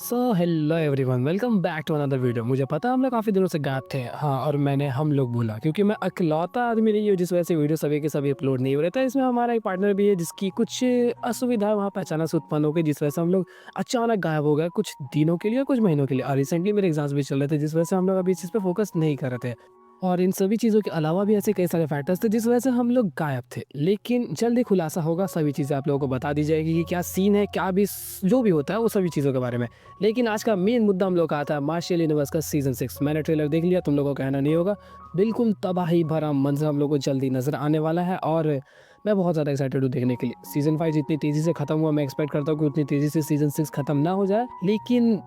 Hello everyone, welcome back to another video. मुझे पता है हम लोग काफ़ी दिनों से गायब थे। हाँ, और मैंने हम लोग बोला क्योंकि मैं अकेलौता आदमी नहीं हूँ जिस वजह से वीडियो सभी के सभी अपलोड नहीं हो रहे थे। इसमें हमारा एक पार्टनर भी है जिसकी कुछ असुविधा वहाँ पे अचानक से उत्पन्न हो गई, जिस वजह से हम लोग अचानक गायब हो गए कुछ दिनों के लिए, कुछ महीनों के लिए। और रिसेंटली मेरे एग्जाम्स भी चल रहे थे जिस वजह से हम लोग अभी इस चीज़ पे फोकस नहीं कर रहे थे। और इन सभी चीज़ों के अलावा भी ऐसे कई सारे फैक्टर्स थे जिस वजह से हम लोग गायब थे। लेकिन जल्द ही खुलासा होगा, सभी चीज़ें आप लोगों को बता दी जाएगी कि क्या सीन है, क्या भी जो भी होता है वो सभी चीज़ों के बारे में। लेकिन आज का मेन मुद्दा हम लोग का आता है मार्शल यूनिवर्स का सीजन 6। मैंने ट्रेलर देख लिया, तुम लोगों को कहना नहीं होगा। बिल्कुल तबाही भरा मंजर हम लोग को जल्दी नजर आने वाला है और मैं बहुत ज़्यादा एक्साइटेड हूँ देखने के लिए। सीजन 5 जितनी तेज़ी से खत्म हुआ, मैं एक्सपेक्ट करता हूँ कि उतनी तेज़ी से सीजन 6 खत्म ना हो जाए, लेकिन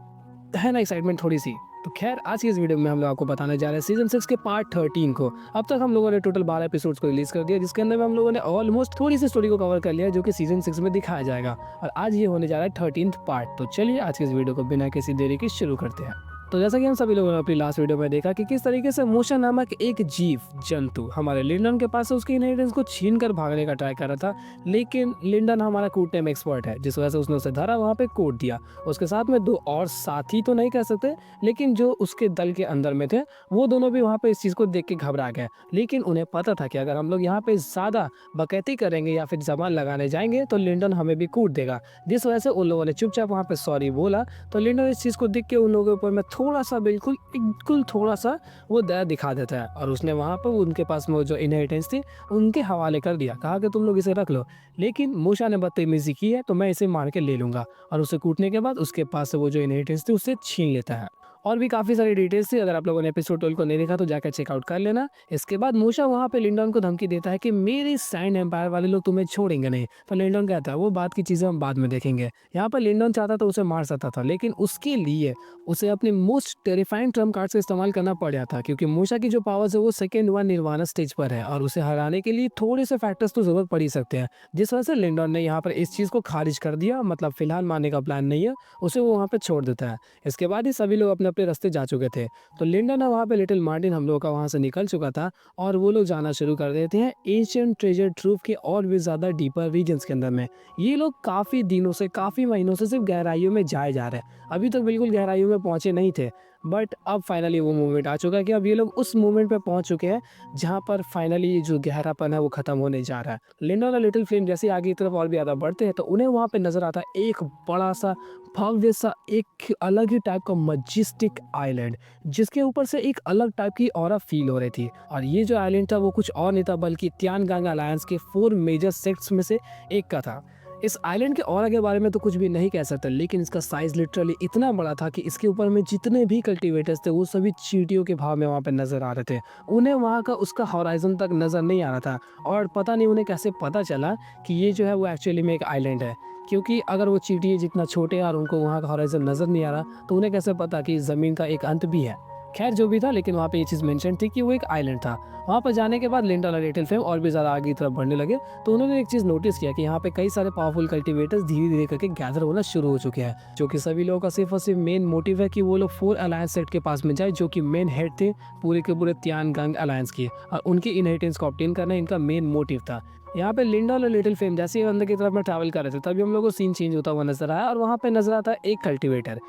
है ना एक्साइटमेंट थोड़ी सी। तो खैर, आज की इस वीडियो में हम लोग आपको बताने जा रहे हैं सीजन 6 के पार्ट 13 को। अब तक हम लोगों ने टोटल 12 एपिसोड्स को रिलीज कर दिया, जिसके अंदर में हम लोगों ने ऑलमोस्ट थोड़ी सी स्टोरी को कवर कर लिया जो कि सीजन 6 में दिखाया जाएगा। और आज ये होने जा रहा है 13th पार्ट। तो चलिए आज की इस वीडियो को बिना किसी देरी के शुरू करते हैं। तो जैसा कि हम सभी लोगों ने अपनी लास्ट वीडियो में देखा कि किस तरीके से मूशा नामक एक जीव जंतु हमारे लिंडन के पास से उसके इनहेरिटेंस को छीन कर भागने का ट्राई कर रहा था। लेकिन लिंडन हमारा कूटने में एक्सपर्ट है, जिस वजह से उसने उसे धरा, वहाँ पे कूट दिया। उसके साथ में दो और साथी तो नहीं कह सकते, लेकिन जो उसके दल के अंदर में थे वो दोनों भी वहाँ पे इस चीज़ को देख के घबरा गए। लेकिन उन्हें पता था कि अगर हम लोग यहाँ पे ज़्यादा बकैती करेंगे या फिर जबान लगाने जाएंगे तो लिंडन हमें भी कूट देगा। जिस वजह से उन लोगों ने चुपचाप वहाँ पे सॉरी बोला। तो लिंडन इस चीज़ को देख के उन लोगों के ऊपर में थोड़ा सा, बिल्कुल थोड़ा सा वो दया दिखा देता है और उसने वहाँ पर उनके पास में जो इनहेरिटेंस थी उनके हवाले कर दिया, कहा कि तुम लोग इसे रख लो। लेकिन मूशा ने बदतमीजी की है तो मैं इसे मार के ले लूंगा। और उसे कूटने के बाद उसके पास से वो जो इनहेरिटेंस थी उससे छीन लेता है। और भी काफ़ी सारी डिटेल्स थी, अगर आप लोगों ने एपिसोड 12 को नहीं देखा तो जाकर चेकआउट कर लेना। इसके बाद मूशा वहाँ पे लिंडन को धमकी देता है कि मेरे सैंड एम्पायर वाले लोग तुम्हें छोड़ेंगे नहीं। तो लिंडन कहता है वो बात की चीज़ें हम बाद में देखेंगे। यहाँ पर लिंडन चाहता तो उसे मार सकता था, लेकिन उसके लिए उसे अपने मोस्ट टेरिफाइंग ट्रम्प कार्ड का इस्तेमाल करना पड़ जाता, क्योंकि मूशा की जो पावर्स है वो सेकेंड वन निर्वाणा स्टेज पर है और उसे हराने के लिए थोड़े से फैक्टर्स तो जरूरत पड़ ही सकते हैं। जिस वजह से लिंडन ने यहाँ पर इस चीज़ को खारिज कर दिया, मतलब फिलहाल मारने का प्लान नहीं है, उसे वो वहाँ पे छोड़ देता है। इसके बाद ही सभी लोग अपने अपने रास्ते जा चुके थे। तो लिंडन है वहाँ पे लिटिल मार्टिन हम लोगों का वहाँ से निकल चुका था और वो लोग जाना शुरू कर देते हैं एंशिएंट ट्रेजर ट्रूव के और भी ज़्यादा डीपर रीजन्स के अंदर में। ये लोग काफ़ी दिनों से, काफ़ी महीनों से सिर्फ गहराइयों में जाए जा रहे हैं, अभी तक बिल्कुल गहराइयों में पहुँचे नहीं थे। बट अब फाइनली वो मोमेंट आ चुका है कि अब ये लोग उस मोमेंट पे पहुंच चुके हैं जहां पर फाइनली जो गहरापन है वो खत्म होने जा रहा है। लिंडन और लिटिल फ्लेम जैसे आगे की तरफ और भी ज़्यादा बढ़ते हैं तो उन्हें वहां पे नजर आता है एक बड़ा सा, भव्य सा, एक अलग ही टाइप का मजेस्टिक आइलैंड, जिसके ऊपर से एक अलग टाइप की ऑरा फील हो रही थी। और ये जो आइलैंड था वो कुछ और नहीं था बल्कि तियानगांग अलायंस के 4 मेजर सेक्ट्स में से एक का था। इस आइलैंड के ऑरा के बारे में तो कुछ भी नहीं कह सकते, लेकिन इसका साइज लिटरली इतना बड़ा था कि इसके ऊपर में जितने भी कल्टीवेटर्स थे वो सभी चींटियों के भाव में वहाँ पे नजर आ रहे थे। उन्हें वहाँ का उसका हॉराइजन तक नजर नहीं आ रहा था। और पता नहीं उन्हें कैसे पता चला कि ये जो है वो एक्चुअली में एक आइलैंड है, क्योंकि अगर वो चींटियाँ जितना छोटे और उनको वहाँ का हॉराइजन नजर नहीं आ रहा तो उन्हें कैसे पता कि ज़मीन का एक अंत भी है। खैर जो भी था, लेकिन वहाँ पे ये चीज़ मेंशन थी कि वो एक आइलैंड था। वहाँ पर जाने के बाद लिंडन और लिटिल फ्लेम और भी ज़्यादा आगे की तरफ बढ़ने लगे तो उन्होंने एक चीज़ नोटिस किया कि यहाँ पे कई सारे पावरफुल कल्टीवेटर्स धीरे धीरे करके गैदर होना शुरू हो चुके हैं, जो कि सभी लोगों का सिर्फ और सिर्फ मेन मोटिव है कि वो लोग 4 अलायंस सेट के पास में जाए, जो कि मेन हेड थे पूरे के पूरे तियानगांग अलायंस की, और उनकी इनहेरिटेंस को ऑब्टेन करना इनका मेन मोटिव था। यहाँ पे लिंडन और लिटिल फ्लेम जैसे ही अंदर की तरफ में ट्रैवल कर रहे थे तभी हम लोग को सीन चेंज होता हुआ नजर आया और वहाँ पे नजर आता है एक कल्टीवेटर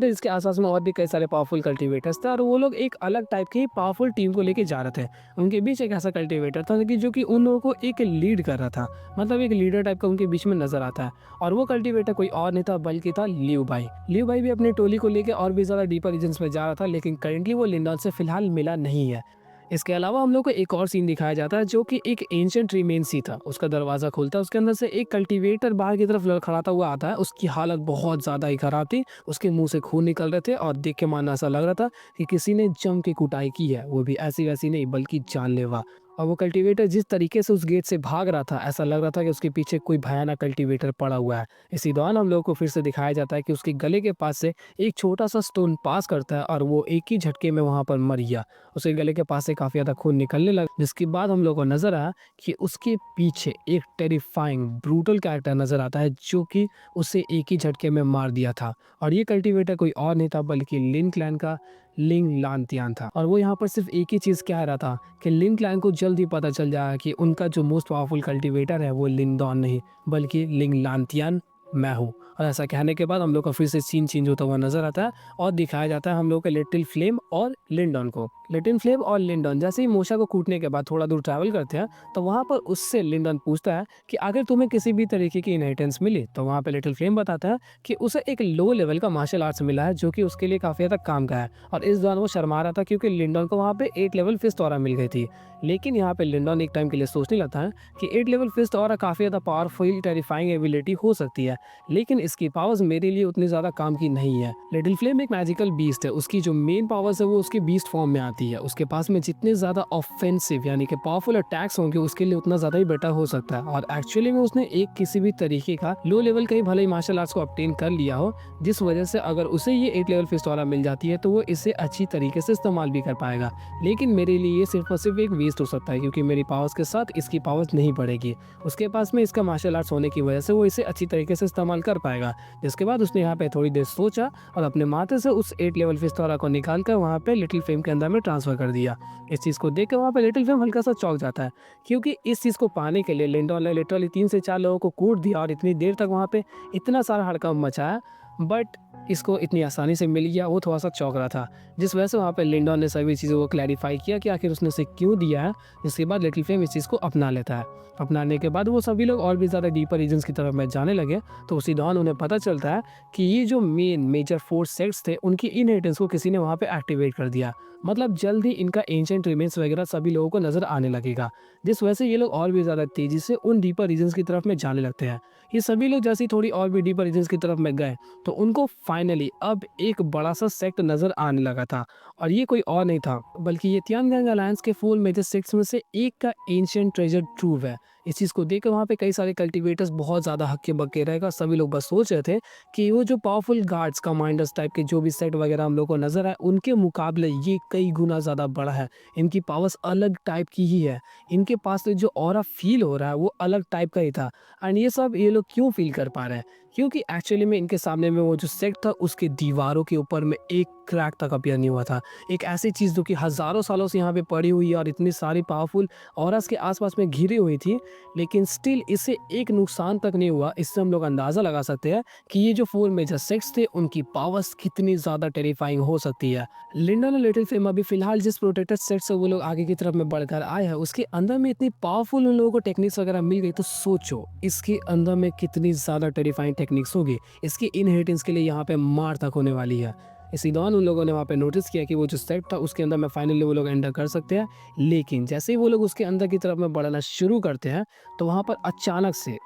जिसके आसपास में और भी कई सारे पावरफुल कल्टीवेटर्स थे और वो लोग एक अलग टाइप की पावरफुल टीम को लेके जा रहे थे। उनके बीच एक ऐसा कल्टीवेटर था कि जो कि उन लोगों को एक लीड कर रहा था, मतलब एक लीडर टाइप का उनके बीच में नजर आता है। और वो कल्टीवेटर कोई और नहीं था बल्कि था लियू भाई। लियू भाई भी अपनी टोली को लेकर और भी ज्यादा डीपर रीजन्स में जा रहा था, लेकिन करेंटली वो लिंडन से फिलहाल मिला नहीं है। इसके अलावा हम लोग को एक और सीन दिखाया जाता है जो कि एक एंशिएंट रिमेन सी था, उसका दरवाजा खुलता है, उसके अंदर से एक कल्टीवेटर बाहर की तरफ लड़खड़ाता हुआ आता है। उसकी हालत बहुत ज्यादा ही खराब थी, उसके मुंह से खून निकल रहे थे और देख के मानना ऐसा लग रहा था कि किसी ने जम के कुटाई की है, वो भी ऐसी वैसी नहीं बल्कि जानलेवा। और वो कल्टीवेटर जिस तरीके से उस गेट से भाग रहा था ऐसा लग रहा था कि उसके पीछे कोई भयानक कल्टीवेटर पड़ा हुआ है। इसी दौरान हम लोगों को फिर से दिखाया जाता है कि उसके गले के पास से एक छोटा सा स्टोन पास करता है और वो एक ही झटके में वहां पर मर गया। उसके गले के पास से काफी ज्यादा खून निकलने लगा, जिसके बाद हम लोग को नजर आया कि उसके पीछे एक टेरिफाइंग ब्रूटल कैरेक्टर नजर आता है जो कि उसे एक ही झटके में मार दिया था। और ये कल्टीवेटर कोई और नहीं था बल्कि लिन क्लैन का लिंग लानतियान था। और वो यहाँ पर सिर्फ एक ही चीज कह रहा था कि लिन क्लैन को जल्द ही पता चल जाएगा कि उनका जो मोस्ट पावरफुल कल्टीवेटर है वो लिंडॉन नहीं बल्कि लिंग लानतियान मैं हूँ। और ऐसा कहने के बाद हम लोग का फिर से सीन चेंज होता हुआ नज़र आता है और दिखाया जाता है हम लोग के लिटिल फ्लेम और लिंडॉन को। लिटिल फ्लेम और लिंडॉन जैसे ही मोशा को कूटने के बाद थोड़ा दूर ट्रैवल करते हैं, तो वहाँ पर उससे लिंडॉन पूछता है कि अगर तुम्हें किसी भी तरीके की इनहेरिटेंस मिली, तो वहाँ पे लिटिल फ्लेम बताता है कि उसे एक लो लेवल का मार्शल आर्ट्स मिला है जो कि उसके लिए काफ़ी हद तक काम का है। और इस दौरान वो शर्मा रहा था क्योंकि लिंडॉन को वहाँ पे 8 लेवल फिस्ट ऑरा मिल गई थी। लेकिन यहाँ पे लिंडॉन एक टाइम के लिए सोचने लगता है कि 8 लेवल फिस्ट ऑरा काफ़ी ज़्यादा पावरफुल टेरिफाइंग एबिलिटी हो सकती है, लेकिन इसकी पावर्स मेरे लिए उतनी ज़्यादा काम की नहीं है। लिटिल फ्लेम एक मैजिकल बीस्ट है, उसकी जो मेन पावर्स है वो उसके बीस्ट फॉर्म में आती है। उसके पास में जितने ज़्यादा ऑफेंसिव यानी कि पावरफुल अटैक्स होंगे उसके लिए उतना ज़्यादा ही बेटर हो सकता है। और एक्चुअली में उसने एक किसी भी तरीके का लो लेवल का ही भले ही मार्शल आर्ट्स को ऑब्टेन कर लिया हो, जिस वजह से अगर उसे ये 8 लेवल फिस्ट ऑरा मिल जाती है तो वो इसे अच्छी तरीके से इस्तेमाल भी कर पाएगा। लेकिन मेरे लिए ये सिर्फ और सिर्फ एक वेस्ट हो सकता है क्योंकि मेरी पावर्स के साथ इसकी पावर्स नहीं बढ़ेगी। उसके पास में इसका मार्शल आर्ट्स होने की वजह से वो इसे अच्छी तरीके से इस्तेमाल कर पाएगा। जिसके बाद उसने यहाँ पे थोड़ी देर सोचा और अपने माथे से उस 8 लेवल फिस्टोरा को निकाल कर वहाँ पे लिटिल फ्लेम के अंदर में ट्रांसफर कर दिया। इस चीज़ को देख कर वहाँ पे लिटिल फ्लेम हल्का सा चौंक जाता है क्योंकि इस चीज़ को पाने के लिए लिंडॉन ने लिटरली 3 से 4 लोगों को कूट दिया और इतनी देर तक वहाँ पे इतना सारा हड़कंप मचाया, बट इसको इतनी आसानी से मिल गया। वो थोड़ा सा चौंक रहा था, जिस वजह से वहाँ पे लिंडॉन ने सभी चीज़ों को क्लैरिफाई किया कि आखिर उसने उसे क्यों दिया है। जिसके बाद लिटिल फ्लेम इस चीज़ को अपना लेता है। अपनाने के बाद वो सभी लोग और भी ज़्यादा डीपर रीजन्स की तरफ में जाने लगे। तो उसी दौरान उन्हें पता चलता है कि ये जो मेजर 4 सेक्ट्स थे उनकी इनहेरिटेंस को किसी ने वहाँ पे एक्टिवेट कर दिया। मतलब जल्द ही इनका एंशिएंट रिमेन्स वगैरह सभी लोगों को नज़र आने लगेगा, जिस वजह से ये लोग और भी ज़्यादा तेज़ी से उन डीपर रीजन्स की तरफ में जाने लगते हैं। ये सभी लोग जैसे ही थोड़ी और भी डीपर रीजन्स की तरफ में गए तो उनको फाइनली अब एक बड़ा सा सेक्ट नज़र आने लगा था। और ये कोई और नहीं था बल्कि ये तियानगंग अलायंस के 4 मेजर सेक्ट्स में से एक का एंशिएंट ट्रेजर ट्रूव है। इस चीज़ को देखकर वहाँ पे कई सारे कल्टीवेटर्स बहुत ज़्यादा हक्के बक्के रहेगा। सभी लोग बस सोच रहे थे कि वो जो पावरफुल गार्ड्स कमांडर्स टाइप के जो भी सेट वगैरह हम लोग को नज़र आए उनके मुकाबले ये कई गुना ज़्यादा बड़ा है। इनकी पावर्स अलग टाइप की ही है। इनके पास तो जो ऑरा फील हो रहा है वो अलग टाइप का ही था। एंड ये सब ये लोग क्यों फील कर पा रहे हैं? क्योंकि एक्चुअली में इनके सामने में वो जो सेट था उसके दीवारों के ऊपर में एक क्रैक तक अपीयर नहीं हुआ था। एक ऐसी चीज़ जो कि हज़ारों सालों से यहाँ पे पड़ी हुई है और इतनी सारी पावरफुल ऑरास के आसपास में घिरी हुई थी, लेकिन स्टिल इसे एक नुकसान तक नहीं हुआ। इससे हम लोग अंदाज़ा लगा सकते हैं कि ये जो 4 मेजर सेक्ट्स थे उनकी पावर्स कितनी ज़्यादा टेरिफाइंग हो सकती है। लिंडन और लिटिल फ्लेम अभी फिलहाल जिस प्रोटेक्टेड सेट से वो लोग आगे की तरफ में बढ़कर आए हैं उसके अंदर में इतनी पावरफुल उन लोगों को टेक्निक्स वगैरह मिल गई, तो सोचो इसके अंदर में कितनी ज़्यादा टेरिफाइंग टेक्निक्स होगी। इसकी इनहेरिटेंस के लिए यहाँ पे मार तक होने वाली है। इसी दौरान उन लोगों ने वहाँ पे नोटिस किया कि वो जो सेट था उसके अंदर में फाइनली वो लोग एंटर कर सकते हैं। लेकिन जैसे ही वो लोग उसके अंदर की तरफ में बढ़ना शुरू करते हैं तो वहाँ पर अचानक से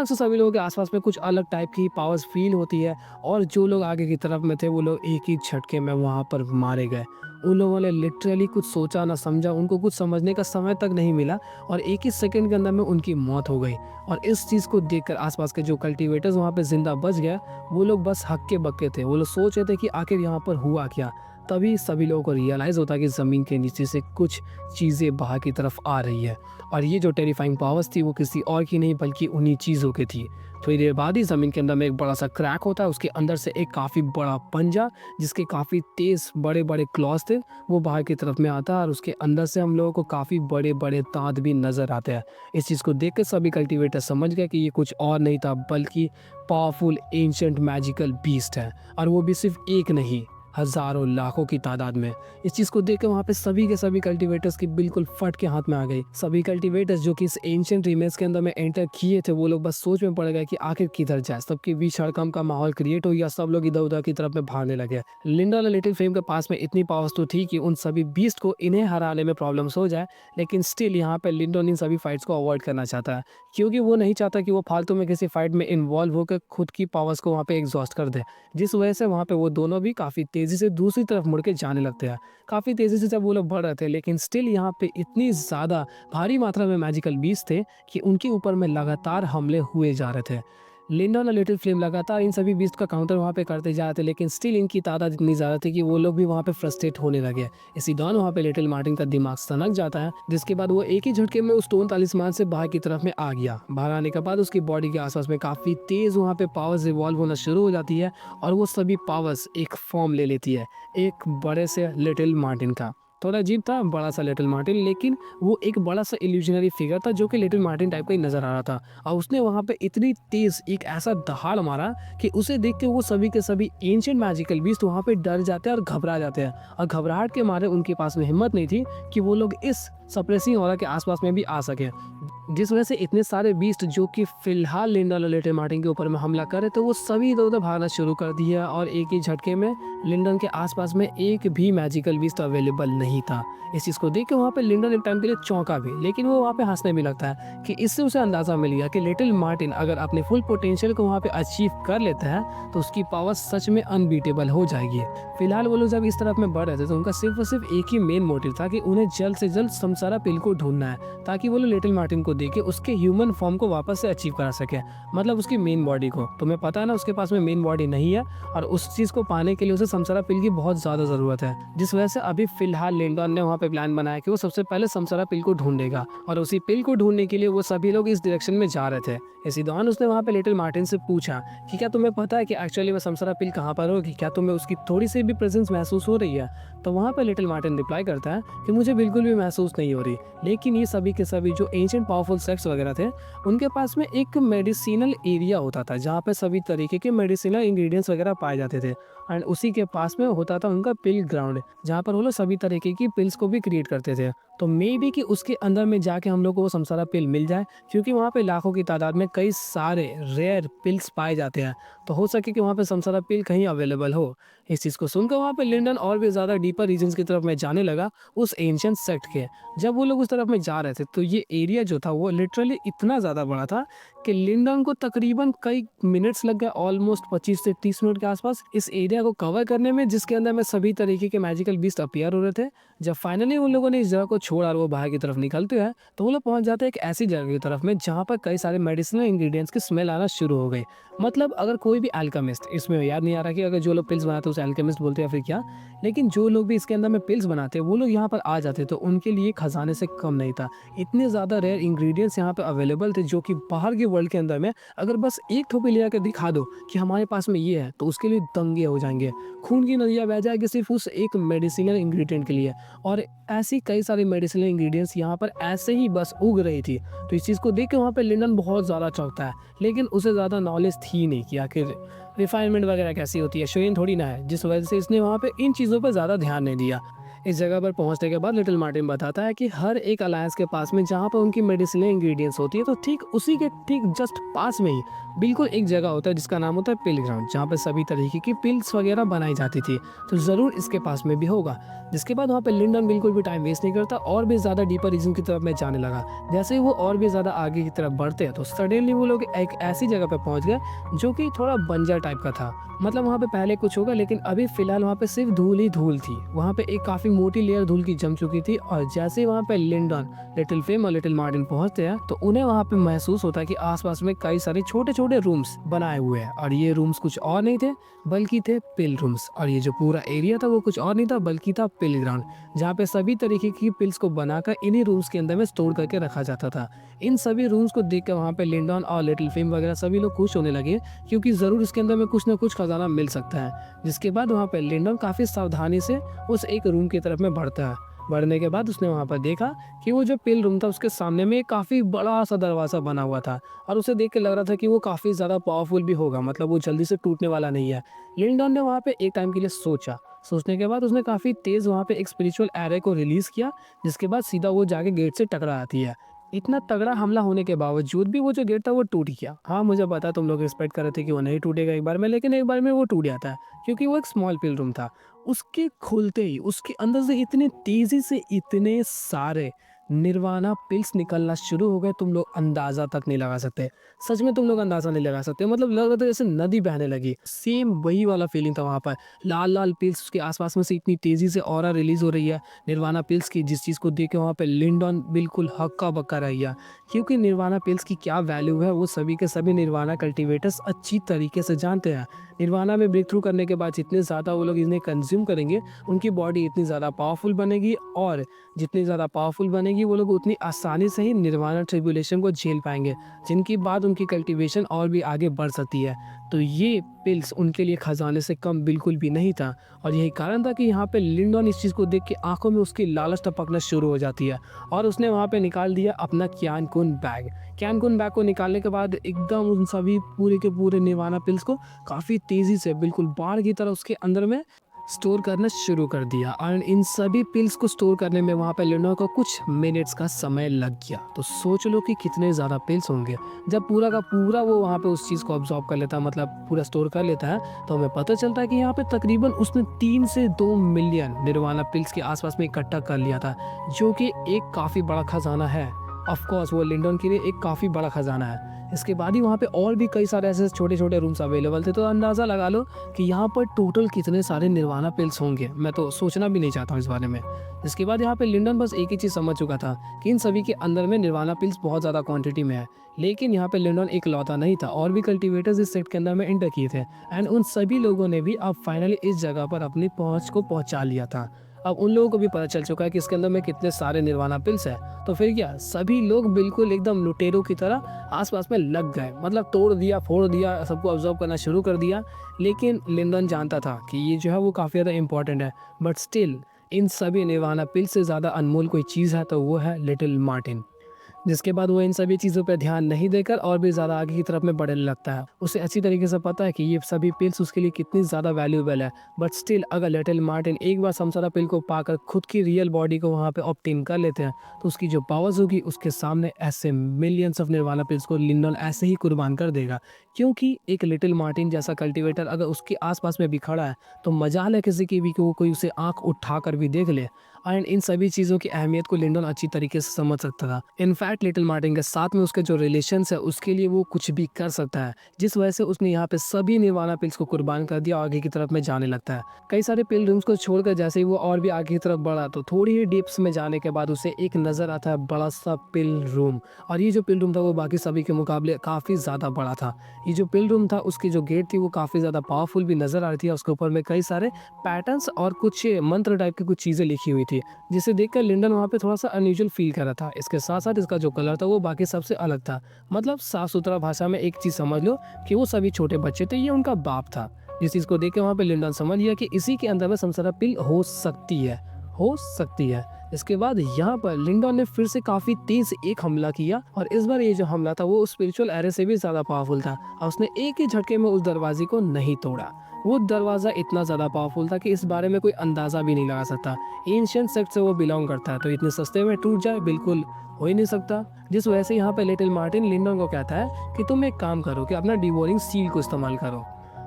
सभी लोगों के आसपास में कुछ अलग टाइप की पावर्स फील होती है और जो लोग आगे की तरफ में थे वो लोग एक ही झटके में वहाँ पर मारे गए। उन लोगों ने लिटरली कुछ सोचा ना समझा, उनको कुछ समझने का समय तक नहीं मिला और एक ही सेकंड के अंदर में उनकी मौत हो गई। और इस चीज़ को देखकर आसपास के जो कल्टीवेटर्स वहाँ पे जिंदा बच गए वो लोग बस हक्के बक्के थे। वो लोग सोच रहे थे कि आखिर यहाँ पर हुआ क्या। तभी सभी लोगों को रियलाइज़ होता कि ज़मीन के नीचे से कुछ चीज़ें बाहर की तरफ आ रही है और ये जो टेरिफाइंग पावर्स थी वो किसी और की नहीं बल्कि उन्हीं चीज़ों की थी। थोड़ी देर बाद ही ज़मीन के अंदर में एक बड़ा सा क्रैक होता है, उसके अंदर से एक काफ़ी बड़ा पंजा जिसके काफ़ी तेज़ बड़े बड़े क्लॉज थे वो बाहर की तरफ में आता है और उसके अंदर से हम लोगों को काफ़ी बड़े बड़े दांत भी नज़र आते हैं। इस चीज़ को देख कर सभी कल्टीवेटर समझ गए कि ये कुछ और नहीं था बल्कि पावरफुल एंशिएंट मैजिकल बीस्ट है, और वो भी सिर्फ एक नहीं हज़ारों लाखों की तादाद में। इस चीज़ को देख के वहाँ पे सभी के सभी कल्टीवेटर्स की बिल्कुल फट के हाथ में आ गई। सभी कल्टीवेटर्स जो कि इस एंशिएंट रिमेन्स के अंदर में एंटर किए थे वो लोग बस सोच में पड़ गए कि आखिर किधर जाए। सबके बीच हड़कंप का माहौल क्रिएट हो गया, सब लोग इधर उधर की तरफ में भागने लगे। लिंडा और लिटिल फ्लेम के पास में इतनी पावर्स तो थी कि उन सभी बीस्ट को इन्हें हराने में प्रॉब्लम्स हो जाए, लेकिन स्टिल यहाँ पे लिंडन इन सभी फाइट्स को अवॉइड करना चाहता है क्योंकि वो नहीं चाहता कि वो फालतू में किसी फाइट में इन्वॉल्व होकर खुद की पावर्स को वहाँ पे एग्जॉस्ट कर दे। जिस वजह से वहाँ पे वो दोनों भी काफ़ी तेज़ी से दूसरी तरफ मुड़ के जाने लगते हैं। काफ़ी तेज़ी से जब वो लोग बढ़ रहे थे, लेकिन स्टिल यहाँ पे इतनी ज़्यादा भारी मात्रा में मैजिकल बीस्ट थे कि उनके ऊपर में लगातार हमले हुए जा रहे थे। लिंडन और लिटिल फ्लेम लगातार इन सभी बीस्ट का काउंटर वहाँ पे करते जा रहे थे, लेकिन स्टिल इनकी तादाद इतनी ज़्यादा थी कि वो लोग भी वहाँ पे फ्रस्ट्रेट होने लगे। इसी दौरान वहाँ पे लिटिल मार्टिन का दिमाग सनक जाता है, जिसके बाद वो एक ही झटके में उस स्टोन तालिस्मान से बाहर की तरफ में आ गया। बाहर आने के बाद उसकी बॉडी के आसपास में काफ़ी तेज़ वहाँ पे पावर्स इवॉल्व होना शुरू हो जाती है और वो सभी पावर्स एक फॉर्म ले लेती है, एक बड़े से लिटिल मार्टिन का। थोड़ा अजीब था, बड़ा सा लिटिल मार्टिन, लेकिन वो एक बड़ा सा इल्यूजनरी फिगर था जो कि लिटिल मार्टिन टाइप का ही नज़र आ रहा था। और उसने वहाँ पे इतनी तेज़ एक ऐसा दहाड़ मारा कि उसे देख के वो सभी के सभी एंशिएंट मैजिकल बीस्ट वहाँ पे डर जाते हैं और घबरा जाते हैं, और घबराहट के मारे उनके पास में हिम्मत नहीं थी कि वो लोग इस सप्रेसिंग ऑरा के आसपास में भी आ सके। जिस वजह से इतने सारे बीस्ट जो कि फिलहाल लिंडन और लिटिल मार्टिन के ऊपर में हमला करे तो वो सभी इधर उधर भागना शुरू कर दिया, और एक ही झटके में लिंडन के आसपास में एक भी मैजिकल बीस्ट अवेलेबल नहीं था। इस चीज़ को देख के वहाँ पे लिंडन एक टाइम के लिए चौंका भी, लेकिन वो वहाँ पे हंसने भी लगता है कि इससे उसे अंदाज़ा मिल गया कि लिटिल मार्टिन अगर अपने फुल पोटेंशियल को वहाँ पे अचीव कर लेता है तो उसकी पावर सच में अनबीटेबल हो जाएगी। फिलहाल वो लोग जब इस तरफ में बढ़ रहे थे तो उनका सिर्फ और सिर्फ एक ही मेन मोटिव था कि उन्हें जल्द से जल्द समसारा पिल को ढूंढना है, ताकि वो लोग लिटिल मार्टिन को देके उसके ह्यूमन फॉर्म को वापस से अचीव करा सके, मतलब उसकी मेन बॉडी को। तुम्हें पता है ना, उसके पास में मेन बॉडी नहीं है, और उस चीज़ को पाने के लिए उसे समसारा पिल की बहुत ज़्यादा ज़रूरत है। जिस वजह से अभी फिलहाल लिंडन ने वहाँ पे प्लान बनाया कि वो सबसे पहले समसारा पिल को ढूंढेगा, और उसी पिल को ढूंढने के लिए वो सभी लोग इस डायरेक्शन में जा रहे थे। इसी दौरान उसने वहाँ पे लिटिल मार्टिन से पूछा कि क्या तुम्हें पता है कि एक्चुअली वो समसारा पिल कहाँ पर होगी, क्या तुम्हें उसकी थोड़ी सी भी प्रेजेंस महसूस हो रही है? तो वहाँ पे लिटिल मार्टिन रिप्लाई करता है कि मुझे बिल्कुल भी महसूस नहीं हो रही, लेकिन ये सभी के सभी जो एंशिएंट पावरफुल सेक्ट्स वगैरह थे उनके पास में एक मेडिसिनल एरिया होता था जहाँ पे सभी तरीके के मेडिसिनल इंग्रेडिएंट्स वगैरह पाए जाते थे, एंड उसी के पास में होता था उनका पिल ग्राउंड, जहाँ पर वो लोग सभी तरीके की पिल्स को भी क्रिएट करते थे। तो मे बी कि उसके अंदर में जाके हम लोग को वो समसारा पिल मिल जाए, क्योंकि वहाँ पे लाखों की तादाद में कई सारे रेयर पिल्स पाए जाते हैं, तो हो सके कि वहाँ पे समसारा पिल कहीं अवेलेबल हो। इस चीज़ को सुनकर वहाँ पे लिंडन और भी ज़्यादा डीपर रीजन्स की तरफ में जाने लगा उस एंशिएंट सेक्ट के। जब वो लोग उस तरफ में जा रहे थे तो ये एरिया जो था वो लिटरली इतना ज़्यादा बड़ा था कि लिंडन को तकरीबन कई मिनट्स लग गए, ऑलमोस्ट 25 से 30 मिनट के आसपास इस एरिया को कवर करने में, जिसके अंदर में सभी तरीके के मैजिकल बीस्ट अपीयर हो रहे थे। जब फाइनली उन लोगों ने इस जगह को छोड़ा और वो बाहर की तरफ निकलते हैं तो वो लोग पहुंच जाते हैं एक ऐसी जगह की तरफ में जहाँ पर कई सारे मेडिसिनल इंग्रेडिएंट्स की स्मेल आना शुरू हो गई। मतलब अगर कोई भी अल्केमिस्ट, इसमें याद नहीं आ रहा कि अगर जो लोग पिल्स बनाते हैं उसे अल्केमिस्ट बोलते हैं या फिर क्या, लेकिन जो लोग भी इसके अंदर में पिल्स बनाते हैं वो लोग यहाँ पर आ जाते तो उनके लिए खजाने से कम नहीं था। इतने ज़्यादा रेयर इंग्रेडिएंट्स यहाँ पे अवेलेबल थे जो कि बाहर के वर्ल्ड के अंदर में अगर बस एक थोपी ले आकर दिखा दो कि हमारे पास में ये है तो उसके लिए दंगे हो जाएंगे, खून की नदियाँ बह जाएगी सिर्फ उस एक मेडिसिनल इंग्रेडिएंट के लिए। और ऐसी कई सारी मेडिसिनल इंग्रेडिएंट्स यहाँ पर ऐसे ही बस उग रही थी। तो इस चीज़ को देख के वहाँ पे लिंडन बहुत ज़्यादा चौंकता है, लेकिन उसे ज़्यादा नॉलेज थी नहीं कि आखिर रिफाइनमेंट वगैरह कैसी होती है, शोयन थोड़ी ना है, जिस वजह से इसने वहाँ पे इन चीज़ों पर ज़्यादा ध्यान नहीं दिया। इस जगह पर पहुंचने के बाद लिटिल मार्टिन बताता है कि हर एक अलायंस के पास में जहाँ पर उनकी मेडिसिनल इंग्रेडिएंट्स होती है तो ठीक उसी के ठीक जस्ट पास में ही बिल्कुल एक जगह होता है जिसका नाम होता है पिल ग्राउंड, जहाँ पर सभी तरीके की पिल्स वगैरह बनाई जाती थी। तो ज़रूर इसके पास में भी होगा। जिसके बाद वहाँ पे लिंडन बिल्कुल भी टाइम वेस्ट नहीं करता और भी ज़्यादा डीपर रीजन की तरफ में जाने लगा। जैसे ही वो और भी ज़्यादा आगे की तरफ बढ़ते हैं तो सडनली वो लोग एक ऐसी जगह पर पहुँच गए जो कि थोड़ा बंजर टाइप का था। मतलब वहाँ पे पहले कुछ होगा लेकिन अभी फिलहाल वहाँ पे सिर्फ धूल ही धूल थी। वहाँ पे एक काफ़ी मोटी लेयर धूल की जम चुकी थी, और जैसे ही वहाँ पे लिंडन, लिटिल फेम और लिटिल मार्टिन पहुँचते हैं तो उन्हें वहाँ पे महसूस होता है कि आसपास में कई सारे छोटे छोटे रूम्स बनाए हुए हैं, और ये रूम्स कुछ और नहीं थे बल्कि थे पिल रूम्स। और ये जो पूरा एरिया था वो कुछ और नहीं था बल्कि था पिल ग्राउंड, जहाँ पे सभी तरीके की पिल्स को बनाकर इन्हीं रूम्स के अंदर में स्टोर करके रखा जाता था। इन सभी रूम्स को देख कर वहाँ पे लिंडन और लिटिल फेम वगैरह सभी लोग खुश होने लगे, क्योंकि ज़रूर इसके अंदर में कुछ ना कुछ खजाना मिल सकता है। जिसके बाद वहाँ पे लिंडन काफ़ी सावधानी से उस एक रूम की तरफ में बढ़ता है। बढ़ने के बाद उसने वहाँ पर देखा कि वो जो पिल रूम था उसके सामने में एक काफ़ी बड़ा सा दरवाज़ा बना हुआ था, और उसे देख के लग रहा था कि वो काफ़ी ज़्यादा पावरफुल भी होगा, मतलब वो जल्दी से टूटने वाला नहीं है। लिंडन ने वहाँ पे एक टाइम के लिए सोचा। सोचने के बाद उसने काफ़ी तेज़ वहाँ पे एक स्पिरिचुअल एरे को रिलीज़ किया, जिसके बाद सीधा वो जाके गेट से टकरा आती है। इतना तगड़ा हमला होने के बावजूद भी वो जो गेट था वो टूट गया। हाँ, मुझे पता तुम लोग एक्सपेक्ट कर रहे थे कि वो नहीं टूटेगा एक बार में, लेकिन एक बार में वो टूट जाता है, क्योंकि वो एक स्मॉल पिल रूम था। उसके खुलते ही उसके अंदर से इतनी तेज़ी से इतने सारे निर्वाणा पिल्स निकलना शुरू हो गए, तुम लोग अंदाज़ा तक नहीं लगा सकते। सच में तुम लोग अंदाज़ा नहीं लगा सकते, मतलब लग रहा था जैसे नदी बहने लगी। सेम वही वाला फीलिंग था वहाँ पर। लाल लाल पिल्स उसके आसपास में से इतनी तेज़ी से ऑरा रिलीज़ हो रही है निर्वाणा पिल्स की, जिस चीज़ को देख के वहाँ पे लिंडन बिल्कुल हक्का बक्का रह गया, क्योंकि निर्वाणा पिल्स की क्या वैल्यू है वो सभी के सभी निर्वाणा कल्टिवेटर्स अच्छी तरीके से जानते हैं। निर्वाणा में ब्रेक थ्रू करने के बाद जितने ज़्यादा वो लोग इन्हें कंज्यूम करेंगे उनकी बॉडी इतनी ज़्यादा पावरफुल बनेगी, और जितनी ज़्यादा पावरफुल बनेगी कि वो लोग उतनी आसानी से ही निर्वाणा ट्रिब्यूलेशन को झेल पाएंगे, जिनकी बाद उनकी कल्टीवेशन और भी आगे बढ़ सकती है। तो ये पिल्स उनके लिए खजाने से कम बिल्कुल भी नहीं था, और यही कारण था कि यहाँ पे लिंडॉन इस चीज़ को देख के आंखों में उसकी लालच टपकना शुरू हो जाती है, और उसने वहाँ पे निकाल दिया अपना क्यान-कुन बैग। क्यान-कुन बैग को निकालने के बाद एकदम उन सभी पूरे के पूरे निर्वाणा पिल्स को काफ़ी तेज़ी से बिल्कुल बाढ़ की तरह उसके अंदर में स्टोर करना शुरू कर दिया, और इन सभी पिल्स को स्टोर करने में वहाँ पे लिंडॉन को कुछ मिनट्स का समय लग गया। तो सोच लो कि कितने ज़्यादा पिल्स होंगे। जब पूरा का पूरा वो वहाँ पे उस चीज़ को अब्जॉर्ब कर लेता है, मतलब पूरा स्टोर कर लेता है, तो हमें पता चलता है कि यहाँ पे तकरीबन उसने 3 से 2 मिलियन निर्वाणा पिल्स के आसपास में इकट्ठा कर लिया था, जो कि एक काफ़ी बड़ा खजाना है। ऑफ कोर्स वो लिंडॉन के लिए एक काफ़ी बड़ा खजाना है। इसके बाद ही वहाँ पे और भी कई सारे ऐसे छोटे-छोटे रूम्स अवेलेबल थे, तो अंदाज़ा लगा लो कि यहाँ पर टोटल कितने सारे निर्वाणा पिल्स होंगे। मैं तो सोचना भी नहीं चाहता हूँ इस बारे में। इसके बाद यहाँ पे लिंडन बस एक ही चीज़ समझ चुका था कि इन सभी के अंदर में निर्वाणा पिल्स बहुत ज़्यादा क्वांटिटी में है। लेकिन यहाँ पे लिंडन इकलौता नहीं था, और भी कल्टीवेटर्स इस सेट के अंदर में एंटर किए थे, एंड उन सभी लोगों ने भी अब फाइनली इस जगह पर अपनी पहुँच को पहुँचा लिया था। अब उन लोगों को भी पता चल चुका है कि इसके अंदर में कितने सारे निर्वाणा पिल्स है। तो फिर क्या, सभी लोग बिल्कुल एकदम लुटेरों की तरह आसपास में लग गए, मतलब तोड़ दिया, फोड़ दिया, सबको ऑब्जर्व करना शुरू कर दिया। लेकिन लिंडन जानता था कि ये जो है वो काफ़ी ज़्यादा इंपॉर्टेंट है, बट स्टिल इन सभी निर्वाणा पिल्स से ज़्यादा अनमोल कोई चीज़ है तो वो है लिटिल मार्टिन। जिसके बाद वो इन सभी चीज़ों पे ध्यान नहीं देकर और भी ज़्यादा आगे की तरफ में बढ़ने लगता है। उसे अच्छी तरीके से पता है कि ये सभी पिल्स उसके लिए कितनी ज़्यादा वैल्यूएबल है, बट स्टिल अगर लिटिल मार्टिन एक बार समसारा पिल को पाकर खुद की रियल बॉडी को वहाँ पे ऑब्टेन कर लेते हैं, तो उसकी जो पावर्स होगी उसके सामने ऐसे मिलियंस ऑफ निर्वाणा पिल्स को लिंडन ऐसे ही कुर्बान कर देगा। क्योंकि एक लिटिल मार्टिन जैसा कल्टीवेटर अगर उसके आसपास में भी खड़ा है, तो मजाल है किसी की भी कि वो कोई उसे आंख उठाकर भी देख ले। एंड इन सभी चीज़ों की अहमियत को लिंडन अच्छी तरीके से समझ सकता था। इनफैक्ट लिटिल मार्टिन के साथ में उसके जो रिलेशंस है उसके लिए वो कुछ भी कर सकता है, जिस वजह से उसने यहाँ पे सभी निर्वाणा पिल्स को कुर्बान कर दिया और आगे की तरफ में जाने लगता है। कई सारे पिल रूम्स को छोड़कर जैसे ही वो और भी आगे की तरफ बढ़ा, तो थोड़ी ही डिप्स में जाने के बाद उसे एक नज़र आता है बड़ा सा पिल रूम। और ये जो पिल रूम था वो बाकी सभी के मुकाबले काफ़ी ज़्यादा बड़ा था। ये जो पिल रूम था उसकी जो गेट थी वो काफ़ी ज़्यादा पावरफुल भी नज़र आ रही थी, और उसके ऊपर में कई सारे पैटर्न्स और कुछ मंत्र टाइप की कुछ चीज़ें लिखी हुई थी, जिसे देखकर लिंडन वहाँ पे थोड़ा सा अनयूजुअल फील कर रहा था। इसके साथ साथ इसका जो कलर था वो बाकी सबसे अलग था। मतलब साफ सुथरा भाषा में एक चीज़ समझ लो कि वो सभी छोटे बच्चे थे, ये उनका बाप था। जिस चीज़ को देख के वहाँ पे लिंडन समझ लिया कि इसी के अंदर में संसारा पिल हो सकती है। इसके बाद यहाँ पर लिंडन ने फिर से काफ़ी तेज एक हमला किया, और इस बार ये जो हमला था वो स्पिरिचुअल एरे से भी ज़्यादा पावरफुल था, और उसने एक ही झटके में उस दरवाजे को नहीं तोड़ा। वो दरवाज़ा इतना ज़्यादा पावरफुल था कि इस बारे में कोई अंदाज़ा भी नहीं लगा सकता। एंशिएंट सेक्ट से वो बिलोंग करता है, तो इतने सस्ते में टूट जाए बिल्कुल हो ही नहीं सकता। जिस वजह से यहाँ पे लिटिल मार्टिन लिंडन को कहता है कि तुम एक काम करो कि अपना डिवोरिंग सील को इस्तेमाल करो।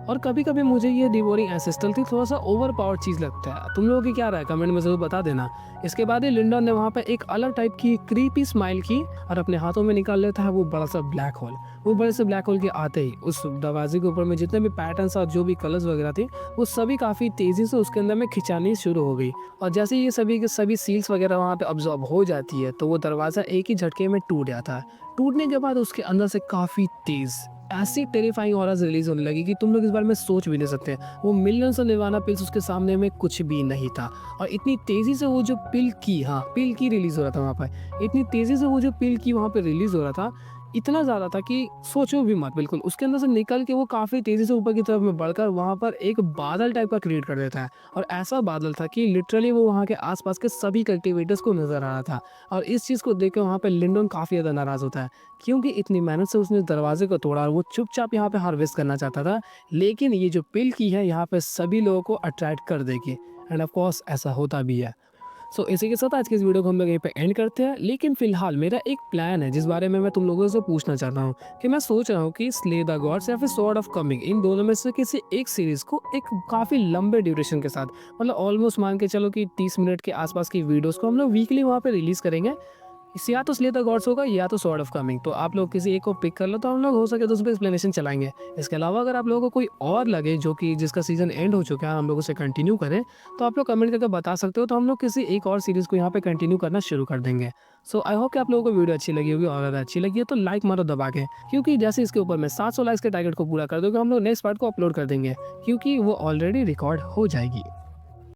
और कभी कभी मुझे ये डिवोरिंग एंसेस्ट्रल थी थोड़ा सा ओवर पावर चीज़ लगता है। तुम लोगों की क्या राय कमेंट में ज़रूर बता देना। इसके बाद ही लिंडन ने वहाँ पे एक अलग टाइप की क्रीपी स्माइल की, और अपने हाथों में निकाल लेता है वो बड़ा सा ब्लैक होल। वो बड़े से ब्लैक होल के आते ही उस दरवाजे के ऊपर में जितने भी पैटर्न्स और जो भी कलर्स वगैरह थे वो सभी काफ़ी तेज़ी से उसके अंदर में खिंचानी शुरू हो गई, और जैसे ये सभी के सभी सील्स वगैरह वहाँ पे अब्जॉर्ब हो जाती है, तो वो दरवाज़ा एक ही झटके में टूट जाता है। टूटने के बाद उसके अंदर से काफ़ी तेज़ ऐसी टेरिफाइंग ऑराज रिलीज होने लगी कि तुम लोग इस बारे में सोच भी नहीं सकते। वो मिलियंस ऑफ निर्वाणा पिल्स उसके सामने में कुछ भी नहीं था, और इतनी तेज़ी से वो जो पिल की रिलीज़ हो रहा था वहाँ पर, इतनी तेज़ी से वो जो पिल की वहाँ पर रिलीज़ हो रहा था, इतना ज़्यादा था कि सोचो भी मत। बिल्कुल उसके अंदर से निकल के वो काफ़ी तेज़ी से ऊपर की तरफ में बढ़कर वहाँ पर एक बादल टाइप का क्रिएट कर देता है, और ऐसा बादल था कि लिटरली वो वहाँ के आसपास के सभी कल्टीवेटर्स को नज़र आ रहा था। और इस चीज़ को देख के वहाँ पे लिंडन काफ़ी ज़्यादा नाराज़ होता है, क्योंकि इतनी मेहनत से उसने दरवाजे को तोड़ा और वो चुपचाप यहाँ पे हार्वेस्ट करना चाहता था, लेकिन ये जो पिल की है यहाँ पे सभी लोगों को अट्रैक्ट कर देगी। एंड ऑफ कोर्स ऐसा होता भी है। सो इसी के साथ आज की इस वीडियो को हम लोग यहीं पे एंड करते हैं। लेकिन फिलहाल मेरा एक प्लान है जिस बारे में मैं तुम लोगों से पूछना चाहता हूँ, कि मैं सोच रहा हूँ कि स्ले द गॉड्स या फिर सॉर्ड ऑफ कमिंग, इन दोनों में से किसी एक सीरीज को एक काफ़ी लंबे ड्यूरेशन के साथ, मतलब ऑलमोस्ट मान के चलो कि 30 मिनट के आसपास की वीडियोज़ को हम लोग वीकली वहाँ पर रिलीज़ करेंगे। इस या तो स्ले द गॉड्स होगा या तो सॉर्ड ऑफ कमिंग, तो आप लोग किसी एक को पिक कर लो, तो हम लोग हो सके तो उस पर एक्सप्लेनेशन चलाएंगे। इसके अलावा अगर आप लोगों को कोई और लगे जो कि जिसका सीजन एंड हो चुका है हम लोग उसे कंटिन्यू करें, तो आप लोग कमेंट करके बता सकते हो, तो हम लोग किसी एक और सीरीज़ को यहाँ पे कंटिन्यू करना शुरू कर देंगे। सो आई होप कि आप लोगों को वीडियो अच्छी लगी होगी, और अगर अच्छी लगी है तो लाइक मारो दबा के, क्योंकि जैसे इसके ऊपर मैं 700 लाइक्स के टारगेट को पूरा कर दूँगा हम लोग नेक्स्ट पार्ट को अपलोड कर देंगे, क्योंकि वो ऑलरेडी रिकॉर्ड हो जाएगी।